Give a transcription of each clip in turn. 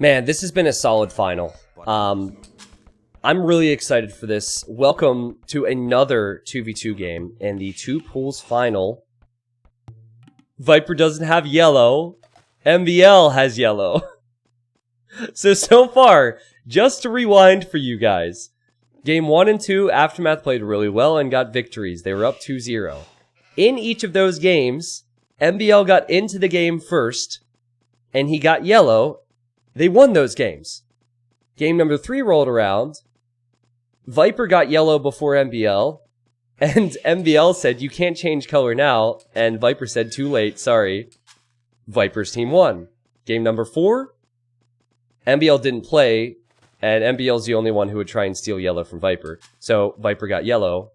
Man, this has been a solid final. I'm really excited for this. Welcome to another 2v2 game in the two pools final. Viper doesn't have yellow. MBL has yellow. So far, just to rewind for you guys. Game 1 and 2, Aftermath played really well and got victories. They were up 2-0. In each of those games, MBL got into the game first, and he got yellow. They won those games. Game number 3 rolled around. Viper got yellow before MBL, and MBL said, "You can't change color now," and Viper said, "Too late, sorry." Viper's team won. Game number 4, MBL didn't play, and MBL's the only one who would try and steal yellow from Viper. So Viper got yellow,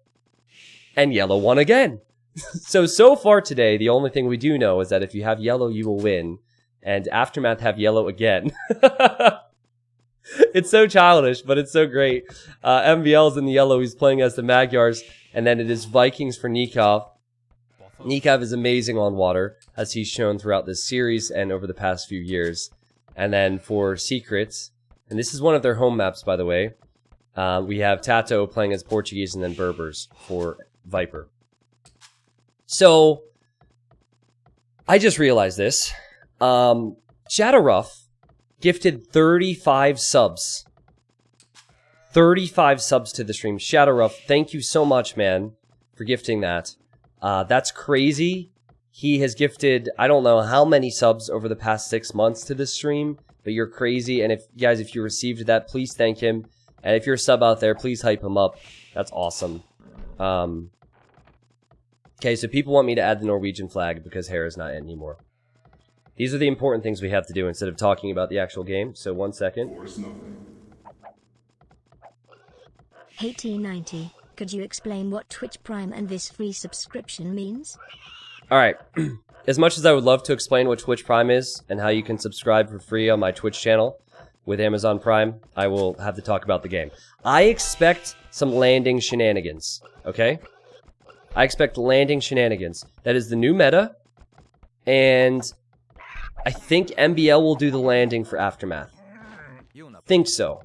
and yellow won again. So far today, the only thing we do know is that if you have yellow, you will win. And Aftermath have yellow again. It's so childish, but it's so great. MBL's in the yellow. He's playing as the Magyars. And then it is Vikings for Nikov. Nikov is amazing on water, as he's shown throughout this series and over the past few years. And then for Secrets, and this is one of their home maps, by the way, we have Tato playing as Portuguese and then Berbers for Viper. So, I just realized this. Shadowruff gifted 35 subs. 35 subs to the stream. Shadowruff, thank you so much, man, for gifting that. That's crazy. He has gifted, I don't know how many subs over the past 6 months to this stream, but you're crazy. And if you received that, please thank him. And if you're a sub out there, please hype him up. That's awesome. Okay, so people want me to add the Norwegian flag because hair is not in anymore. These are the important things we have to do instead of talking about the actual game. So 1 second. Hey T90, could you explain what Twitch Prime and this free subscription means? Alright, as much as I would love to explain what Twitch Prime is and how you can subscribe for free on my Twitch channel with Amazon Prime, I will have to talk about the game. I expect some landing shenanigans, okay? I expect landing shenanigans. That is the new meta, and I think MBL will do the landing for Aftermath. Think so.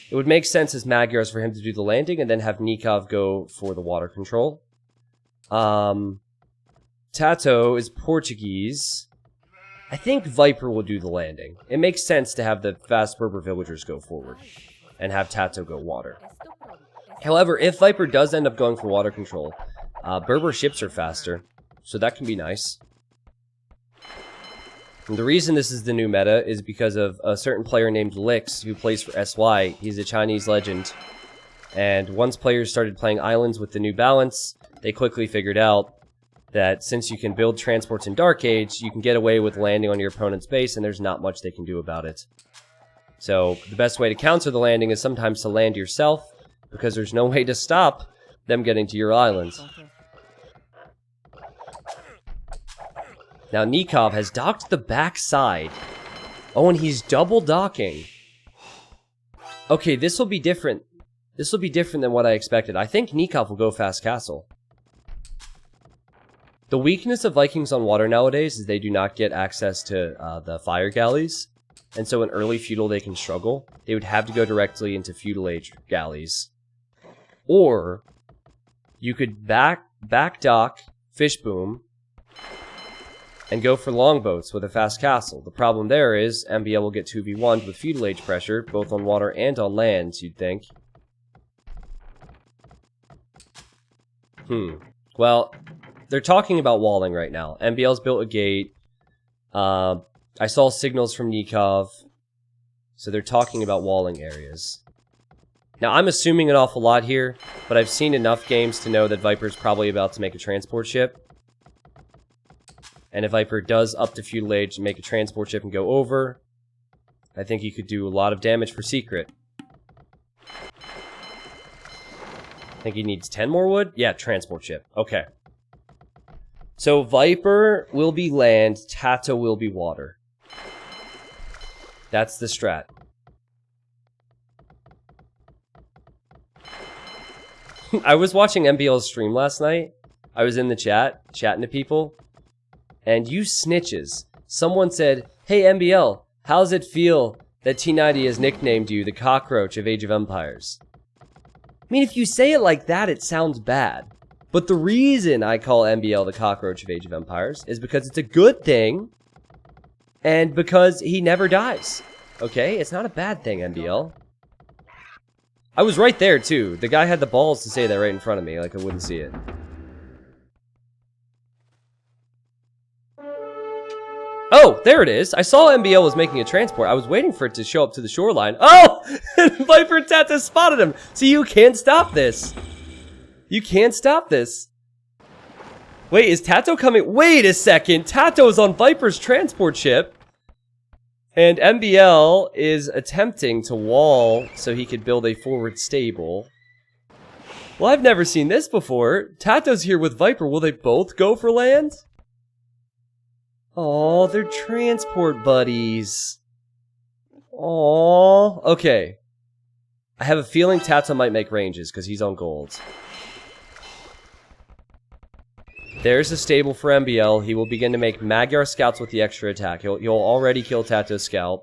It would make sense as Magyars for him to do the landing and then have Nikov go for the water control. Tato is Portuguese. I think Viper will do the landing. It makes sense to have the fast Berber villagers go forward and have Tato go water. However, if Viper does end up going for water control, Berber ships are faster, so that can be nice. And the reason this is the new meta is because of a certain player named Lix who plays for SY. He's a Chinese legend. And once players started playing islands with the new balance, they quickly figured out that since you can build transports in Dark Age, you can get away with landing on your opponent's base and there's not much they can do about it. So the best way to counter the landing is sometimes to land yourself, because there's no way to stop them getting to your island. Now Nikov has docked the back side. Oh, and he's double docking. Okay, this will be different. This will be different than what I expected. I think Nikov will go fast castle. The weakness of Vikings on water nowadays is they do not get access to the fire galleys. And so in early feudal they can struggle. They would have to go directly into feudal age galleys. Or you could back dock Fishboom and go for longboats with a fast castle. The problem there is MBL will get 2v1'd with feudal age pressure, both on water and on land, you'd think. Well, they're talking about walling right now. MBL's built a gate. I saw signals from Nikov. So they're talking about walling areas. Now, I'm assuming an awful lot here, but I've seen enough games to know that Viper's probably about to make a transport ship. And if Viper does up to feudal age and make a transport ship and go over, I think he could do a lot of damage for Secret. I think he needs 10 more wood? Yeah, transport ship. Okay. So Viper will be land, Tato will be water. That's the strat. I was watching MBL's stream last night. I was in the chat, chatting to people. And you snitches. Someone said, "Hey MBL, How's it feel that T90 has nicknamed you the cockroach of Age of Empires? I mean, if you say it like that, it sounds bad. But the reason I call MBL the cockroach of Age of Empires is because it's a good thing, and because he never dies. Okay? It's not a bad thing, MBL. I was right there, too. The guy had the balls to say that right in front of me, like I wouldn't see it. Oh, there it is. I saw MBL was making a transport. I was waiting for it to show up to the shoreline. Oh! Viper and Tato spotted him. See, you can't stop this. You can't stop this. Wait, is Tato coming? Wait a second. Tato is on Viper's transport ship. And MBL is attempting to wall so he could build a forward stable. Well, I've never seen this before. Tato's here with Viper. Will they both go for land? Oh, they're transport buddies. Aww. Okay. I have a feeling Tato might make ranges because he's on gold. There's a stable for MBL. He will begin to make Magyar scouts with the extra attack. He'll already kill Tato's scout.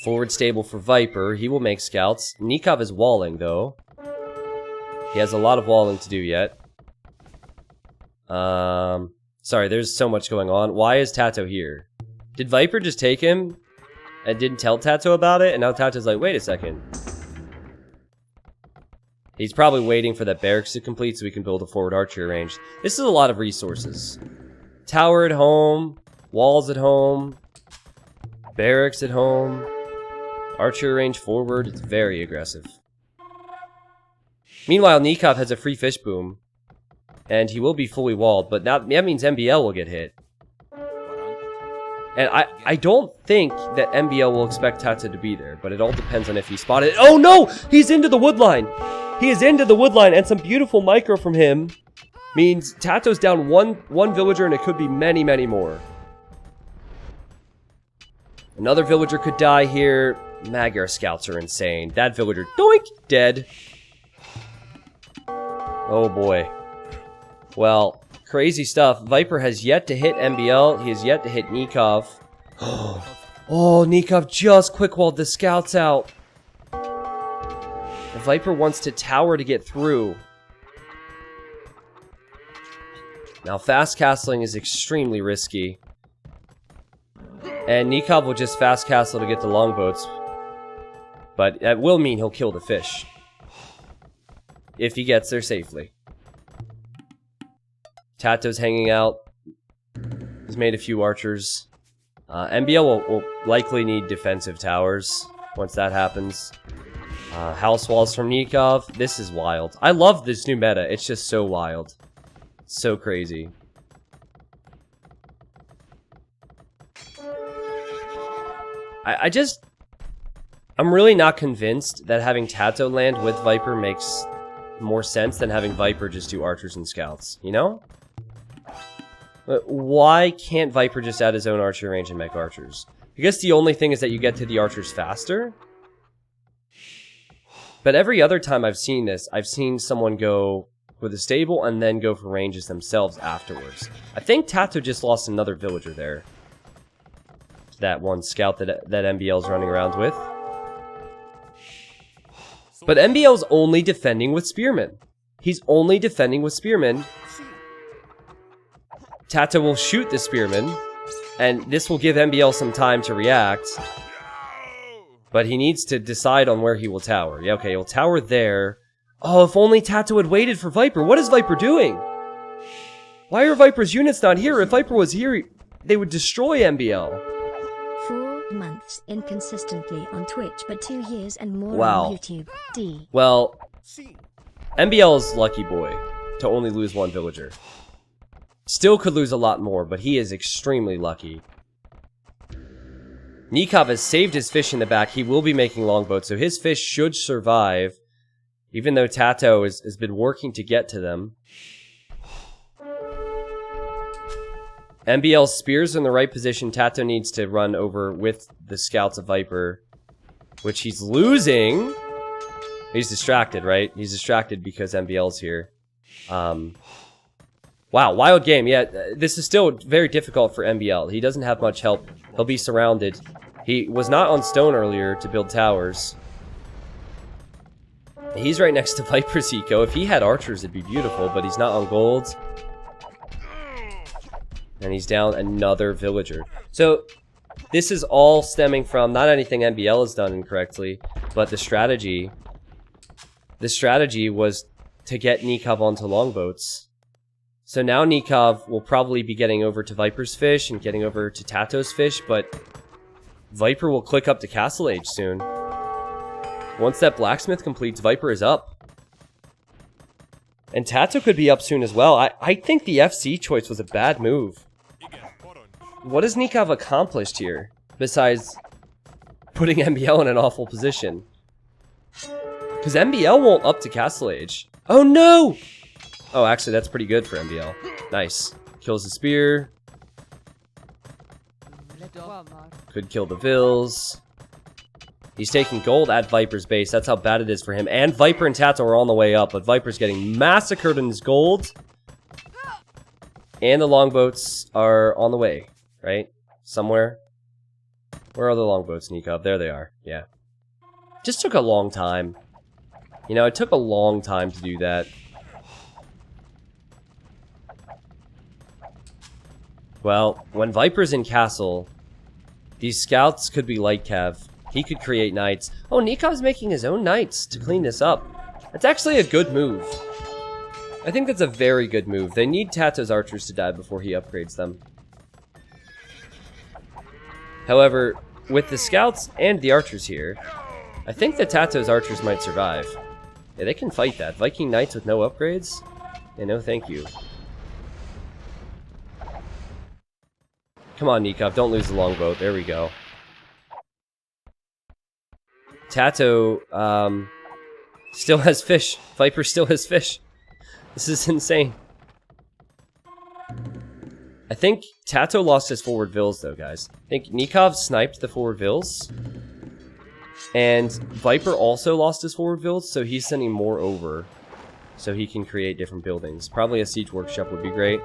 Forward stable for Viper. He will make scouts. Nikov is walling, though. He has a lot of walling to do yet. Sorry, there's so much going on. Why is Tato here? Did Viper just take him and didn't tell Tato about it? And now Tato's like, wait a second. He's probably waiting for that barracks to complete so we can build a forward archery range. This is a lot of resources. Tower at home, walls at home, barracks at home, archery range forward. It's very aggressive. Meanwhile, Nikov has a free fish boom. And he will be fully walled, but now that means MBL will get hit. And I don't think that MBL will expect Tato to be there, but it all depends on if he spotted it. Oh no! He's into the woodline! He is into the woodline, and some beautiful micro from him means Tato's down one villager, and it could be many, many more. Another villager could die here. Magyar scouts are insane. That villager, doink, dead. Oh boy. Well, crazy stuff. Viper has yet to hit MBL. He has yet to hit Nikov. Oh, Nikov just quick-walled the scouts out. Viper wants to tower to get through. Now, fast castling is extremely risky. And Nikov will just fast castle to get the longboats. But that will mean he'll kill the fish. If he gets there safely. Tato's hanging out. He's made a few archers. MBL will likely need defensive towers once that happens. House walls from Nikov. This is wild. I love this new meta. It's just so wild. So crazy. I'm really not convinced that having Tato land with Viper makes more sense than having Viper just do archers and scouts, you know? Why can't Viper just add his own archery range and make archers? I guess the only thing is that you get to the archers faster. But every other time I've seen this, I've seen someone go with a stable and then go for ranges themselves afterwards. I think Tato just lost another villager there. That one scout that MBL's running around with. But MBL's only defending with spearmen. He's only defending with spearmen. Tato will shoot the spearmen, and this will give MBL some time to react. But he needs to decide on where he will tower. Yeah, okay, he'll tower there. Oh, if only Tato had waited for Viper. What is Viper doing? Why are Viper's units not here? If Viper was here, they would destroy MBL. 4 months inconsistently on Twitch, but 2 years and more Wow. on YouTube. D. Well, MBL's lucky boy to only lose one villager. Still could lose a lot more, but he is extremely lucky. Nikov has saved his fish in the back. He will be making longboats, so his fish should survive, even though Tato has been working to get to them. MBL's spears in the right position. Tato needs to run over with the scouts of Viper, which he's losing. He's distracted, right? He's distracted because MBL's here. Wow, wild game. Yeah, this is still very difficult for MBL. He doesn't have much help. He'll be surrounded. He was not on stone earlier to build towers. He's right next to Viper's eco. If he had archers, it'd be beautiful, but he's not on gold. And he's down another villager. So, this is all stemming from not anything MBL has done incorrectly, but the strategy. The strategy was to get Nikov onto longboats. So now Nikov will probably be getting over to Viper's fish and getting over to Tato's fish, but Viper will click up to Castle Age soon. Once that blacksmith completes, Viper is up. And Tato could be up soon as well. I think the FC choice was a bad move. What has Nikov accomplished here, besides putting MBL in an awful position? Because MBL won't up to Castle Age. Oh no! Oh, actually, that's pretty good for MBL. Nice. Kills the spear. Could kill the Vills. He's taking gold at Viper's base. That's how bad it is for him. And Viper and Tato are on the way up, but Viper's getting massacred in his gold. And the longboats are on the way, right? Somewhere. Where are the longboats, Nikov? There they are. Yeah. Just took a long time. You know, it took a long time to do that. Well, when Viper's in castle, these scouts could be light cav. He could create knights. Oh, Nikov's making his own knights to clean this up. That's actually a good move. I think that's a very good move. They need Tato's archers to die before he upgrades them. However, with the scouts and the archers here, I think that Tato's archers might survive. Yeah, they can fight that. Viking knights with no upgrades? Yeah, no thank you. Come on, Nikov, don't lose the longboat. There we go. Tato, still has fish. Viper still has fish. This is insane. I think Tato lost his forward vills, though, guys. I think Nikov sniped the forward vills. And Viper also lost his forward vills, so he's sending more over. So he can create different buildings. Probably a siege workshop would be great.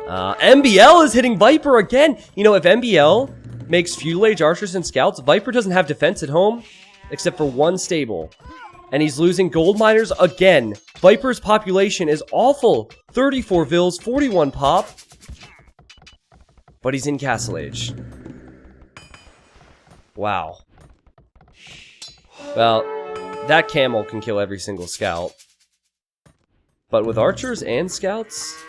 MBL is hitting Viper again! You know, if MBL makes feudal age archers and scouts, Viper doesn't have defense at home, except for one stable. And he's losing gold miners again. Viper's population is awful. 34 vills, 41 pop. But he's in Castle Age. Wow. Well, that camel can kill every single scout. But with archers and scouts,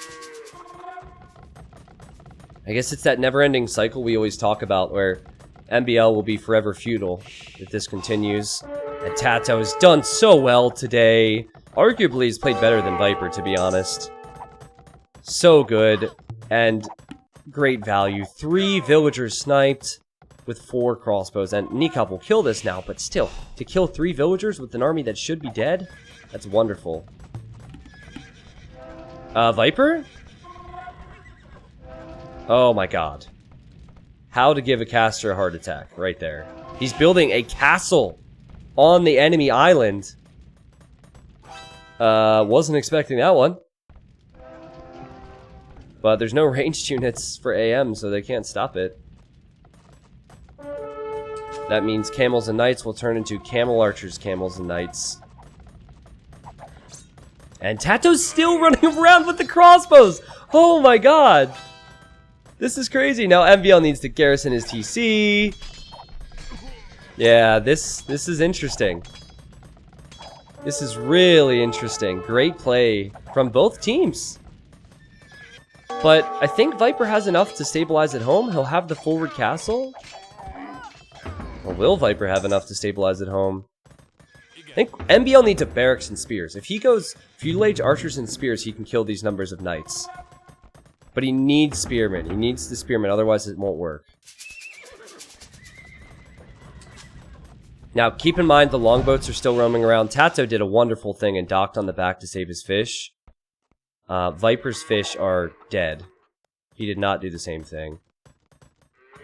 I guess it's that never-ending cycle we always talk about where MBL will be forever feudal if this continues. And Tato has done so well today. Arguably, he's played better than Viper, to be honest. So good. And great value. 3 villagers sniped with 4 crossbows. And Nikov will kill this now, but still, to kill 3 villagers with an army that should be dead? That's wonderful. Viper? Oh my god. How to give a caster a heart attack, right there. He's building a castle on the enemy island. Wasn't expecting that one. But there's no ranged units for AM, so they can't stop it. That means camels and knights will turn into camel archers, camels and knights. And Tato's still running around with the crossbows! Oh my god! This is crazy. Now MBL needs to garrison his TC. Yeah, this is interesting. This is really interesting. Great play from both teams. But I think Viper has enough to stabilize at home. He'll have the forward castle. Or will Viper have enough to stabilize at home? I think MBL needs a barracks and spears. If he goes feudal age archers and spears, he can kill these numbers of knights. But he needs spearmen. He needs the spearmen, otherwise it won't work. Now, keep in mind the longboats are still roaming around. Tato did a wonderful thing and docked on the back to save his fish. Viper's fish are dead. He did not do the same thing.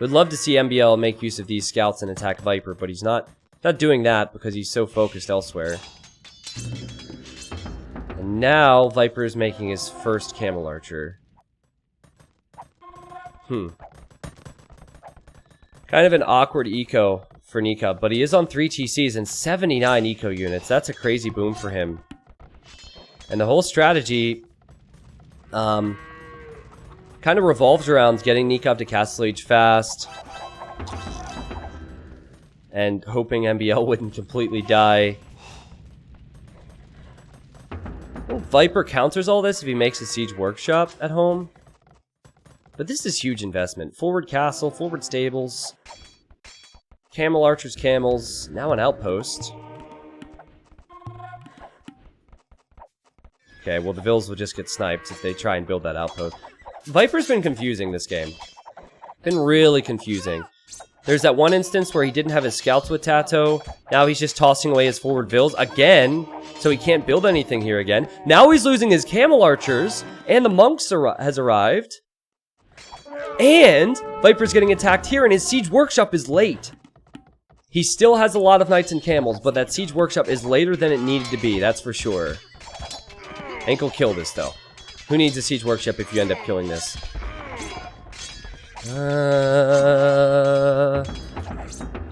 Would love to see MBL make use of these scouts and attack Viper, but he's not doing that because he's so focused elsewhere. And And now Viper is making his first Camel Archer. Kind of an awkward eco for Nikov, but he is on 3 TCs and 79 eco units. That's a crazy boom for him. And the whole strategy kind of revolves around getting Nikov to Castle Age fast and hoping MBL wouldn't completely die. Well, Viper counters all this if he makes a Siege Workshop at home. But this is huge investment. Forward castle, forward stables, Camel Archers, camels, now an outpost. Okay, well the Vills will just get sniped if they try and build that outpost. Viper's been confusing this game. Been really confusing. There's that one instance where he didn't have his scouts with Tato. Now he's just tossing away his forward Vills again, so he can't build anything here again. Now he's losing his Camel Archers, and the Monks has arrived. And Viper's getting attacked here, and his Siege Workshop is late. He still has a lot of Knights and Camels, but that Siege Workshop is later than it needed to be, that's for sure. Hank will kill this, though. Who needs a Siege Workshop if you end up killing this?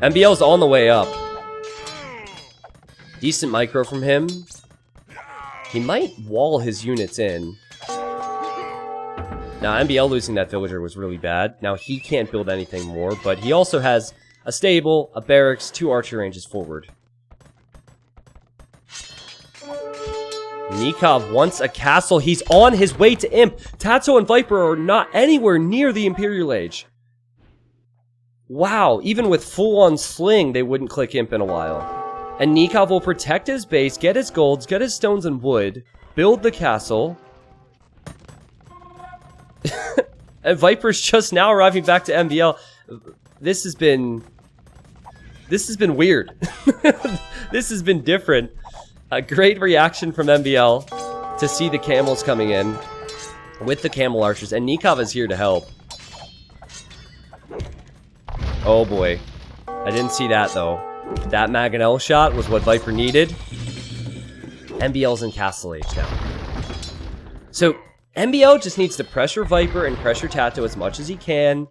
MBL's on the way up. Decent micro from him. He might wall his units in. Now, MBL losing that villager was really bad. Now, he can't build anything more, but he also has a stable, a barracks, 2 archer ranges forward. Nikov wants a castle. He's on his way to Imp. Tato and Viper are not anywhere near the Imperial Age. Wow, even with full-on sling, they wouldn't click Imp in a while. And Nikov will protect his base, get his golds, get his stones and wood, build the castle. And Viper's just now arriving back to MBL. This has been weird. This has been different. A great reaction from MBL to see the camels coming in with the Camel Archers, and Nikov is here to help. Oh boy. I didn't see that though. That Mangonel shot was what Viper needed. MBL's in Castle Age now. So, MBL just needs to pressure Viper and pressure Tato as much as he can.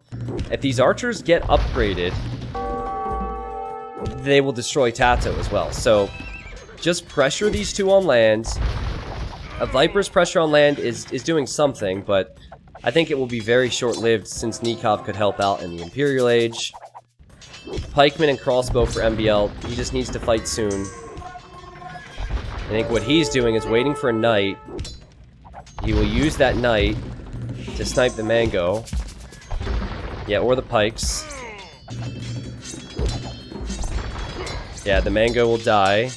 If these archers get upgraded, they will destroy Tato as well. So, just pressure these two on land. A Viper's pressure on land is doing something, but I think it will be very short-lived since Nikov could help out in the Imperial Age. Pikeman and crossbow for MBL. He just needs to fight soon. I think what he's doing is waiting for a knight. He will use that knight to snipe the mango. Yeah, or the pikes. Yeah, the mango will die.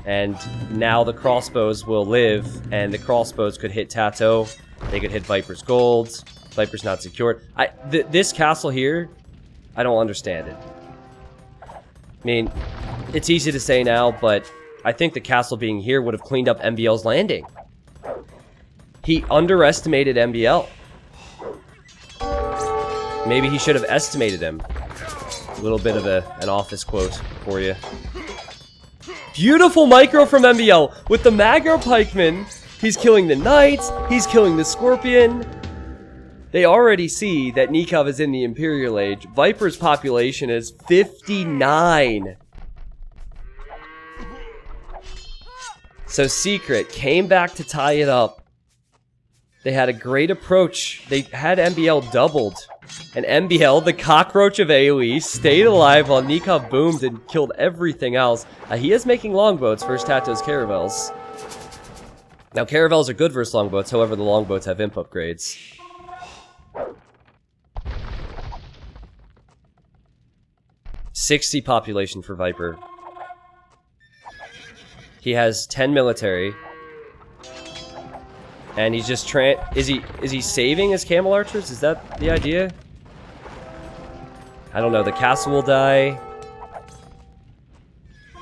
And now the crossbows will live, and the crossbows could hit Tato. They could hit Viper's gold. Viper's not secured. This castle here, I don't understand it. I mean, it's easy to say now, but I think the castle being here would have cleaned up MBL's landing. He underestimated MBL. Maybe he should have estimated him. A little bit of an office quote for you. Beautiful micro from MBL with the Magro Pikeman. He's killing the Knights. He's killing the Scorpion. They already see that Nikov is in the Imperial Age. Viper's population is 59. So Secret came back to tie it up. They had a great approach. They had MBL doubled. And MBL, the cockroach of AoE, stayed alive while Nikov boomed and killed everything else. He is making longboats versus Tato's caravels. Now, caravels are good versus longboats, however, the longboats have imp upgrades. $60 population for Viper. He has 10 military. And he's just is he saving his Camel Archers? Is that the idea? I don't know. The castle will die.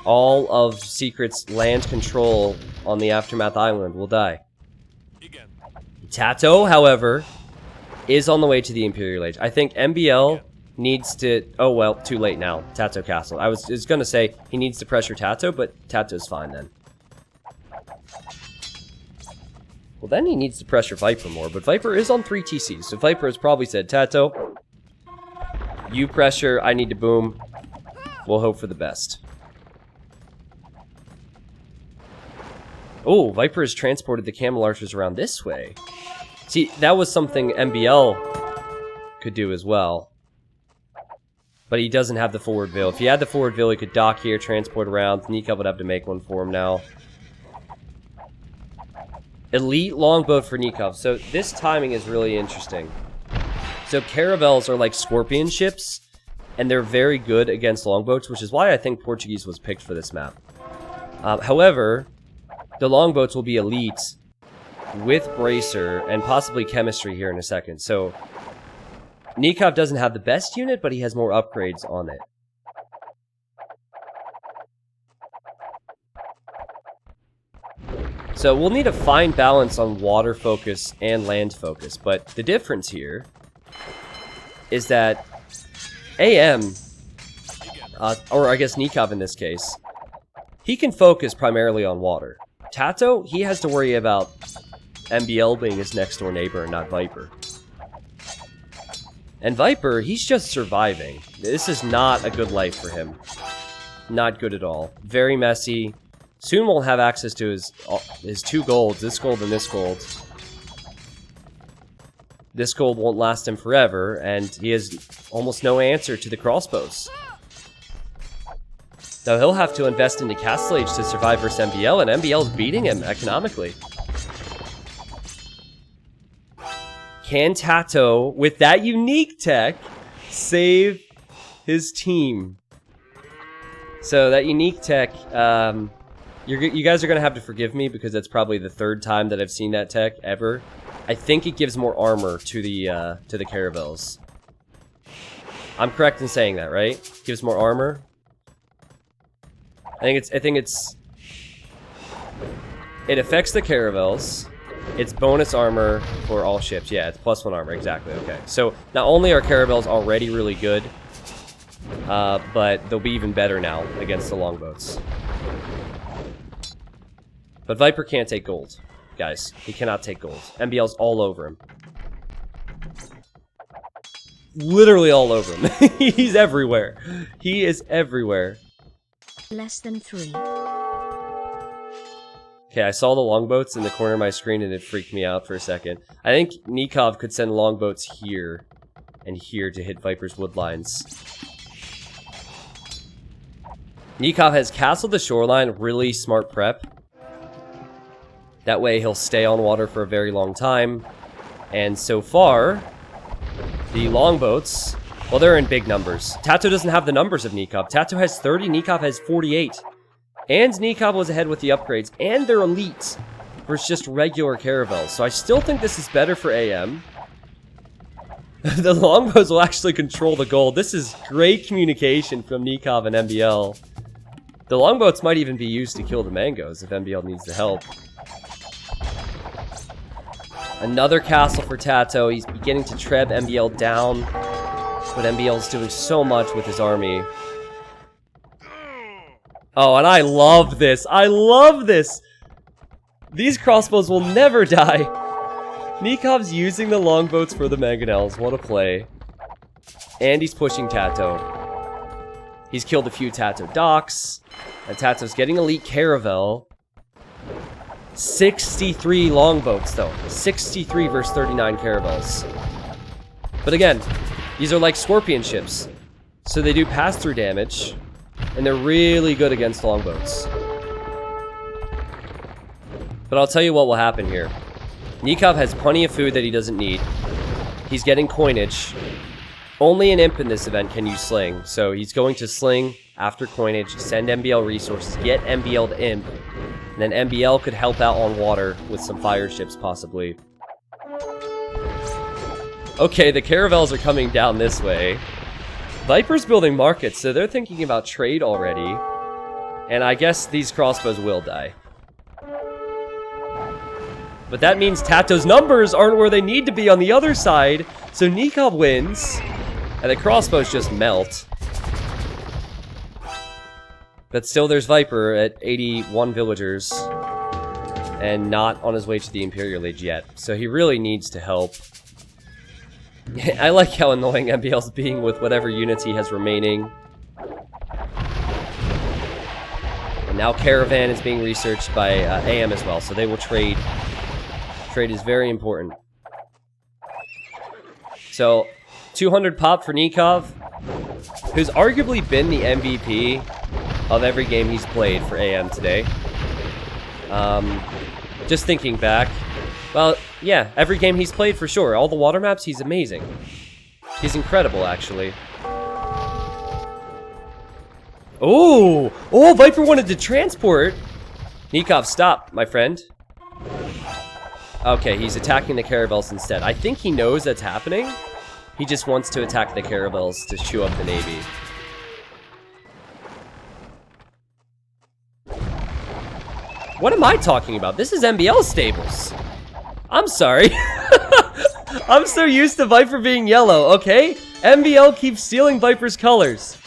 All of Secret's land control on the Aftermath Island will die. Tato, however, is on the way to the Imperial Age. I think MBL needs to... Oh, well, too late now. Tato Castle. I was going to say he needs to pressure Tato, but Tato's fine then. Well, then he needs to pressure Viper more, but Viper is on 3 TCs, so Viper has probably said, Tato, you pressure, I need to boom. We'll hope for the best. Oh, Viper has transported the Camel Archers around this way. See, that was something MBL could do as well. But he doesn't have the forward veil. If he had the forward veil, he could dock here, transport around. Nikov would have to make one for him now. Elite longbow for Nikov. So this timing is really interesting. So caravels are like scorpion ships, and they're very good against longboats, which is why I think Portuguese was picked for this map. However, the longboats will be elite with bracer and possibly chemistry here in a second. So Nikov doesn't have the best unit, but he has more upgrades on it. So we'll need a fine balance on water focus and land focus, but the difference here is that AM, or I guess Nikov in this case, he can focus primarily on water. Tato, he has to worry about MBL being his next door neighbor and not Viper. And Viper, he's just surviving. This is not a good life for him. Not good at all. Very messy. Soon we'll have access to his 2 golds, this gold and this gold. This gold won't last him forever, and he has almost no answer to the crossbows. Now he'll have to invest into Castle Age to survive versus MBL, and MBL's beating him economically. Can Tato, with that unique tech, save his team? So that unique tech, you guys are going to have to forgive me because that's probably the 3rd time that I've seen that tech ever. I think it gives more armor to the caravels. I'm correct in saying that, right? Gives more armor. I think it affects the caravels. It's bonus armor for all ships. Yeah, it's +1 armor, exactly. Okay, so not only are caravels already really good, but they'll be even better now against the longboats. But Viper can't take gold, guys. He cannot take gold. MBL's all over him. Literally all over him. He's everywhere. He is everywhere. Less than 3. Okay, I saw the longboats in the corner of my screen and it freaked me out for a second. I think Nikov could send longboats here and here to hit Viper's wood lines. Nikov has castled the shoreline, really smart prep. That way he'll stay on water for a very long time. And so far, the longboats, well, they're in big numbers. Tato doesn't have the numbers of Nikov. Tato has 30, Nikov has 48. And Nikov was ahead with the upgrades, and they're elite versus just regular caravels. So I still think this is better for AM. The longbows will actually control the gold. This is great communication from Nikov and MBL. The longboats might even be used to kill the mangoes if MBL needs the help. Another castle for Tato. He's beginning to treb MBL down, but MBL's doing so much with his army. Oh, and I love this. I love this. These crossbows will never die. Nikov's using the longboats for the mangonels. What a play. And he's pushing Tato. He's killed a few Tato docks. And Tato's getting elite caravel. 63 longboats, though. 63 versus 39 caravels. But again, these are like scorpion ships. So they do pass-through damage. And they're really good against longboats. But I'll tell you what will happen here. Nikov has plenty of food that he doesn't need. He's getting coinage. Only an imp in this event can use sling. So he's going to sling after coinage, send MBL resources, get MBL to imp. And then MBL could help out on water with some fire ships, possibly. Okay, the caravels are coming down this way. Viper's building markets, so they're thinking about trade already. And I guess these crossbows will die. But that means Tato's numbers aren't where they need to be on the other side. So Nikov wins. And the crossbows just melt. But still there's Viper at 81 villagers. and not on his way to the Imperial Age yet. So he really needs to help. I like how annoying MBL's being with whatever units he has remaining. And now Caravan is being researched by AM as well, so they will trade. Trade is very important. So, 200 pop for Nikov, who's arguably been the MVP of every game he's played for AM today. Just thinking back, well, yeah, every game he's played for sure. All the water maps, he's amazing. He's incredible, actually. Oh, Viper wanted to transport. Nikov, stop, my friend. Okay, he's attacking the caravels instead. I think he knows that's happening. He just wants to attack the caravels to chew up the navy. What am I talking about? This is MBL stables. I'm sorry. I'm so used to Viper being yellow, okay? MBL keeps stealing Viper's colors.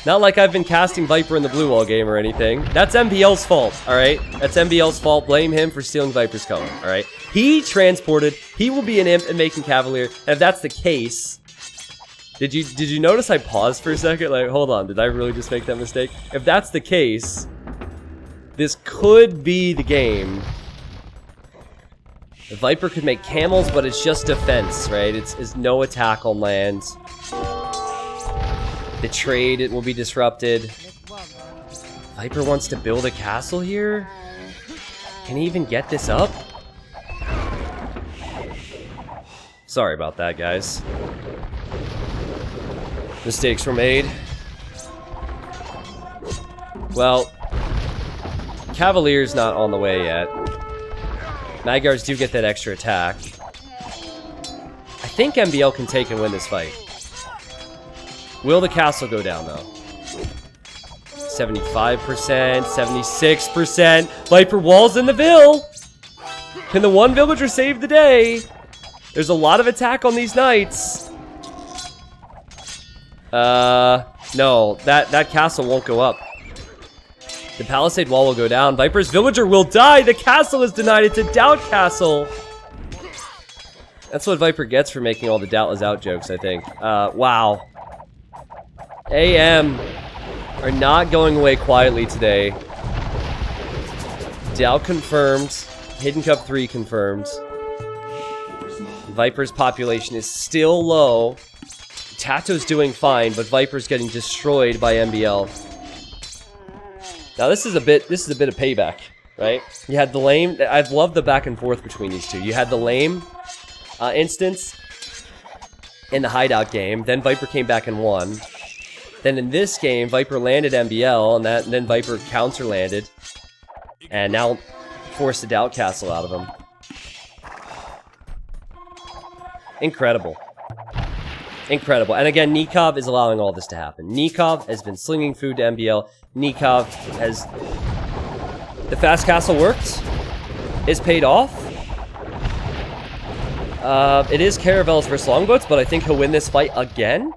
Not like I've been casting Viper in the blue all game or anything. That's MBL's fault, alright? That's MBL's fault. Blame him for stealing Viper's color, alright? He transported. He will be an imp and making Cavalier. And if that's the case... Did you notice I paused for a second? Like, hold on. Did I really just make that mistake? If that's the case... This could be the game. The Viper could make camels, but it's just defense, right? It's no attack on land. The trade, it will be disrupted. Viper wants to build a castle here? Can he even get this up? Sorry about that, guys. Mistakes were made. Well, Cavalier's not on the way yet. Magyars do get that extra attack. I think MBL can take and win this fight. Will the castle go down, though? 75%, 76%. Viper walls in the Ville. Can the one villager save the day? There's a lot of attack on these knights. No, that castle won't go up. The palisade wall will go down. Viper's villager will die. The castle is denied. It's a doubt castle. That's what Viper gets for making all the doubtless out jokes, I think. Wow. AM are not going away quietly today. Doubt confirmed. Hidden Cup 3 confirmed. Viper's population is still low. Tato's doing fine, but Viper's getting destroyed by MBL. Now this is a bit of payback, right? You had the lame. I've loved the back and forth between these two. You had the lame instance in the hideout game. Then Viper came back and won. Then in this game, Viper landed MBL, and then Viper counter landed, and now forced a doubt castle out of him. Incredible. Incredible. And again, Nikov is allowing all this to happen. Nikov has been slinging food to MBL. Nikov has... The fast castle worked. It's paid off. It is caravels versus longboats, but I think he'll win this fight again.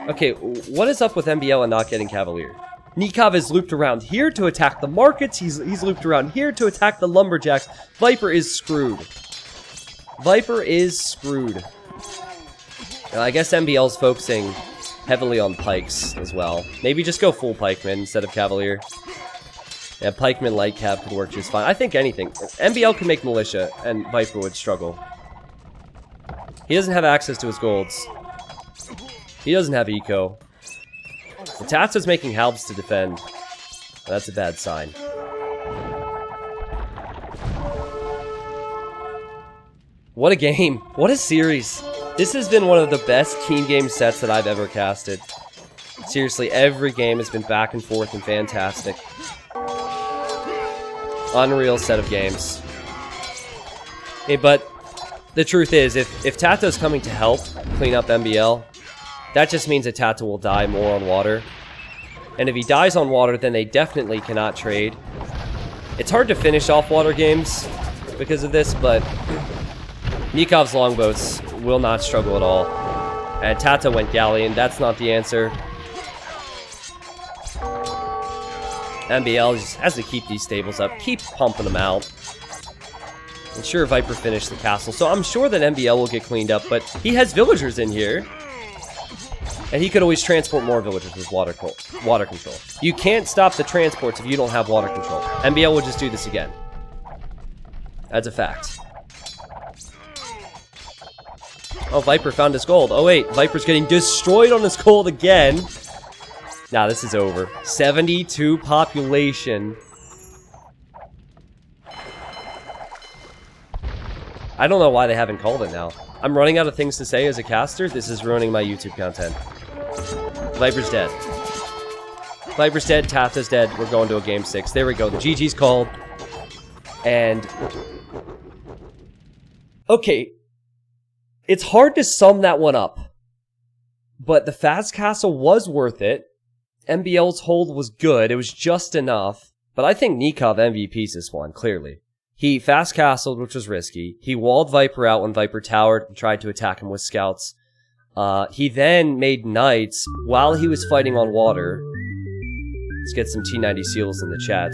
Okay, what is up with MBL and not getting Cavalier? Nikov is looped around here to attack the markets. He's looped around here to attack the lumberjacks. Viper is screwed. Viper is screwed. I guess MBL's focusing heavily on pikes as well. Maybe just go full pikeman instead of Cavalier. Yeah, pikeman light cav could work just fine. I think anything. MBL can make militia, and Viper would struggle. He doesn't have access to his golds. He doesn't have eco. The Tato's making halbs to defend. That's a bad sign. What a game. What a series. This has been one of the best team game sets that I've ever casted. Seriously, every game has been back and forth and fantastic. Unreal set of games. Hey, but the truth is, if Tato's coming to help clean up MBL, that just means that Tato will die more on water. And if he dies on water, then they definitely cannot trade. It's hard to finish off water games because of this, but Nikov's longboats will not struggle at all. And Tato went galleon. That's not the answer. MBL just has to keep these stables up, keep pumping them out. And sure, Viper finished the castle, so I'm sure that MBL will get cleaned up, but he has villagers in here. And he could always transport more villagers with water control. You can't stop the transports if you don't have water control. MBL will just do this again. That's a fact. Oh, Viper found his gold. Oh wait, Viper's getting destroyed on his gold again. Nah, this is over. 72 population. I don't know why they haven't called it now. I'm running out of things to say as a caster. This is ruining my YouTube content. Viper's dead. Viper's dead. Tatha's dead. We're going to a game 6. There we go. The GG's called. And... okay. It's hard to sum that one up. But the fast castle was worth it. MBL's hold was good. It was just enough. But I think Nikov MVP's this one, clearly. He fast castled, which was risky. He walled Viper out when Viper towered and tried to attack him with scouts. He then made knights while he was fighting on water. Let's get some T90 seals in the chat.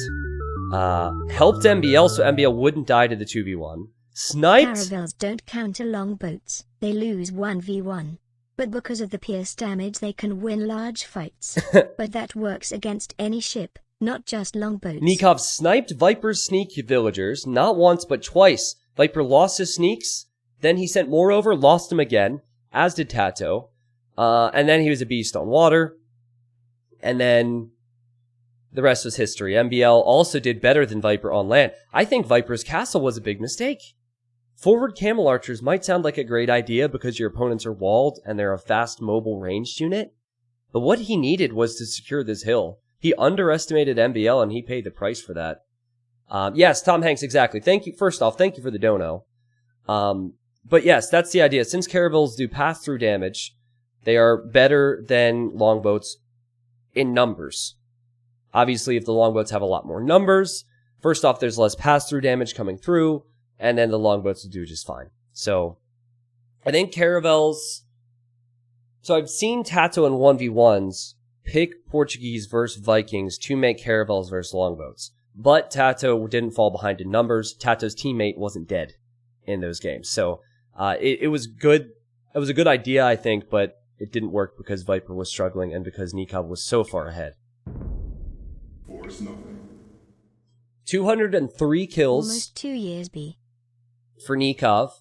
Helped MBL so MBL wouldn't die to the 2v1. Sniped. Caravels don't counter longboats. They lose 1v1. But because of the pierce damage they can win large fights. But that works against any ship, not just longboats. Nikov sniped Viper's sneak villagers, not once but twice. Viper lost his sneaks, then he sent more over, lost them again, as did Tato. And then he was a beast on water. And then the rest was history. MBL also did better than Viper on land. I think Viper's castle was a big mistake. Forward camel archers might sound like a great idea because your opponents are walled and they're a fast mobile ranged unit. But what he needed was to secure this hill. He underestimated MBL and he paid the price for that. Yes, Tom Hanks, exactly. Thank you. First off, thank you for the dono. But yes, that's the idea. Since caravels do pass-through damage, they are better than longboats in numbers. Obviously, if the longboats have a lot more numbers, first off, there's less pass-through damage coming through, and then the longboats will do just fine. So, I think caravels... So I've seen Tato in 1v1s pick Portuguese versus Vikings to make caravels versus longboats. But Tato didn't fall behind in numbers. Tato's teammate wasn't dead in those games. So, it was good. It was a good idea, I think, but it didn't work because Viper was struggling and because Nikov was so far ahead. 203 kills. Almost 2 years, B. For Nikov.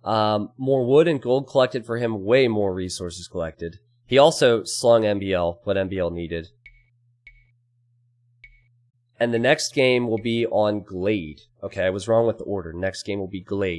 More wood and gold collected for him, way more resources collected. He also slung MBL, what MBL needed. And the next game will be on Glade. Okay, I was wrong with the order. Next game will be Glade.